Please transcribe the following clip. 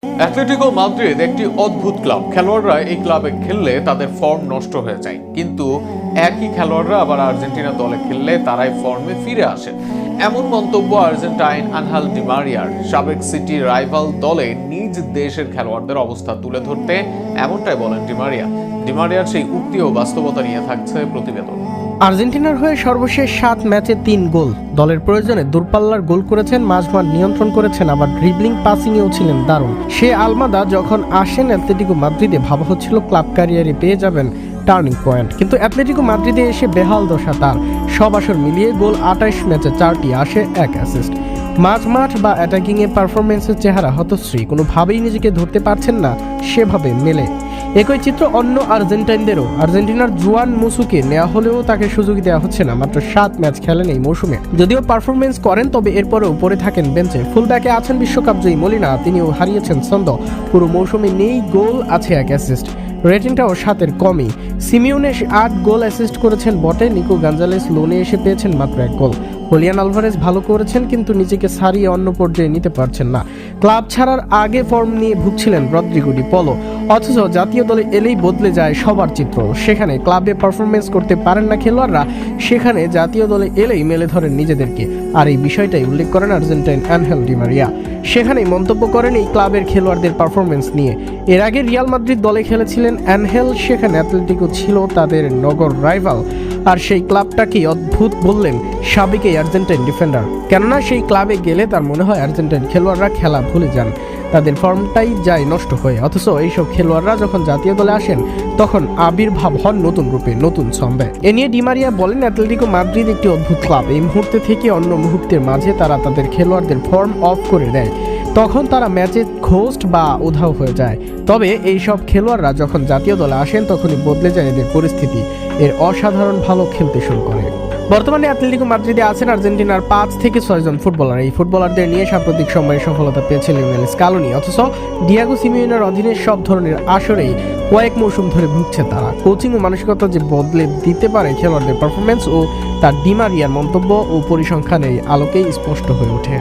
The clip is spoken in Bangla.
অ্যাটলেটিকো মাদ্রিদ একটি অদ্ভুত ক্লাব। খেলোয়াড়রা এই ক্লাবে খেললে তাদের ফর্ম নষ্ট হয়ে যায়, কিন্তু একই খেলোয়াড়রা আবার আর্জেন্টিনা দলে খেললে তারাই ফর্মে ফিরে আসে। এমন মন্তব্য আর্জেন্টাইন আনহেল ডি মারিয়ার। সাবেক সিটি রাইভাল দলে নিজ দেশের খেলোয়াড়দের অবস্থা তুলে ধরতে এমনটাই বলেন ডি মারিয়ার সেই উক্তি ও বাস্তবতা নিয়ে থাকছে প্রতিবেদন। আর্জেন্টিনার হয়ে সর্বশেষ 7 ম্যাচে 3 গোল। দলের প্রয়োজনে দূরপাল্লার গোল করেছেন, মাঝমাঠ নিয়ন্ত্রণ করেছেন, আবার ড্রিবলিং পাসিংয়েও ছিলেন দারুণ। সে আলমাদা যখন আসেন অ্যাটলেটিকো মাদ্রিদে, ভাবা হচ্ছিল ক্লাব ক্যারিয়ারে পেয়ে যাবেন টার্নিং পয়েন্ট, কিন্তু অ্যাটলেটিকো মাদ্রিদে এসে বেহাল দশা তার। সব আসর মিলিয়ে গোল 28 ম্যাচে 4টি আসে, 1 অ্যাসিস্ট। মাঝমাঠ বা অ্যাটাকিংয়ে পারফরমেন্সের চেহারা হতশ্রী, কোনোভাবেই নিজেকে ধরতে পারছেন না সেভাবে মেলে। একই চিত্র অন্য আর্জেন্টাইনদেরও। আর্জেন্টিনার জুয়ান মুসুকে নেওয়া হলেও তাকে সুযোগ দেওয়া হচ্ছে না। মাত্র 7 ম্যাচ খেলেন এই মৌসুমে। যদিও পারফরমেন্স করেন, তবে এরপরেও পড়ে থাকেন বেঞ্চে। ফুলব্যাকে আছেন বিশ্বকাপ জয়ী মলিনা, তিনিও হারিয়েছেন ছন্দ। পুরো মৌসুমে নেই গোল, আছে 1 অ্যাসিস্ট। রেটিংটাও 7-এর কমই। সিমিওনে 8 গোল অ্যাসিস্ট করেছেন বটে, নিকো গঞ্জালেস লোনে এসে পেয়েছেন মাত্র 1 গোল। হুলিয়ান আলভারেজ ভালো করেছেন, কিন্তু নিজেকে ছাড়িয়ে অন্য পর্যায়ে নিতে পারছেন না। ক্লাব ছাড়ার আগে ফর্ম নিয়ে ভুগছিলেন রদ্রিগো ডি পলো, অথচ জাতীয় দলে এলেই বদলে যায় সবার চিত্র। সেখানে ক্লাবে পারফরমেন্স করতে পারেন না খেলোয়াড়রা, সেখানে জাতীয় দলে এলেই মেলে ধরেন নিজেদেরকে। আর এই বিষয়টাই উল্লেখ করেন আর্জেন্টাইন আনহেল ডি মারিয়া। সেখানেই মন্তব্য করেন এই ক্লাবের খেলোয়াড়দের পারফরমেন্স নিয়ে। এর আগে রিয়াল মাদ্রিদ দলে খেলেছিলেন অ্যানহেল, সেখানে অ্যাটলেটিকো ছিল তাদের নগর রাইভাল। আর সেই ক্লাবটাকেই অদ্ভুত বললেন সাবেক এই আর্জেন্টাইন ডিফেন্ডার। কেননা সেই ক্লাবে গেলে তার মনে হয় আর্জেন্টাইন খেলোয়াড়রা খেলা ভুলে যান, তাদের ফর্মটাই যায় নষ্ট হয়ে। অথচ এইসব খেলোয়াড়রা যখন জাতীয় দলে আসেন, তখন আবির্ভাব হন নতুন রূপে, নতুন ছন্দে। এ নিয়ে ডি মারিয়া বলেন, অ্যাটলেটিকো মাদ্রিদ একটি অদ্ভুত ক্লাব। এই মুহূর্তে থেকে অন্য মুহূর্তের মাঝে তারা তাদের খেলোয়াড়দের ফর্ম অফ করে দেয়, তখন তারা ম্যাচে ঘোস্ট বা উধাও হয়ে যায়। তবে এই সব খেলোয়াড়রা যখন জাতীয় দলে আসেন, তখনই বদলে যায় এদের পরিস্থিতি। এর অসাধারণ ভালো খেলতে শুরু করে। বর্তমানে অ্যাটলেটিকো মাদ্রিদে আছেন আর্জেন্টিনার 5 থেকে 6 জন ফুটবলার। এই ফুটবলারদের নিয়ে সাম্প্রতিক সময়ে সফলতা পেয়েছে লিওনেল স্কালোনি, অথচ ডিয়েগো সিমিওনের অধীনে সব ধরনের আসরেই কয়েক মৌসুম ধরে ভুগছে তারা। কোচিং ও মানসিকতা যে বদলে দিতে পারে খেলোয়াড়দের পারফরমেন্স, ও তার ডি মারিয়ার মন্তব্য ও পরিসংখ্যানের আলোকেই স্পষ্ট হয়ে ওঠে।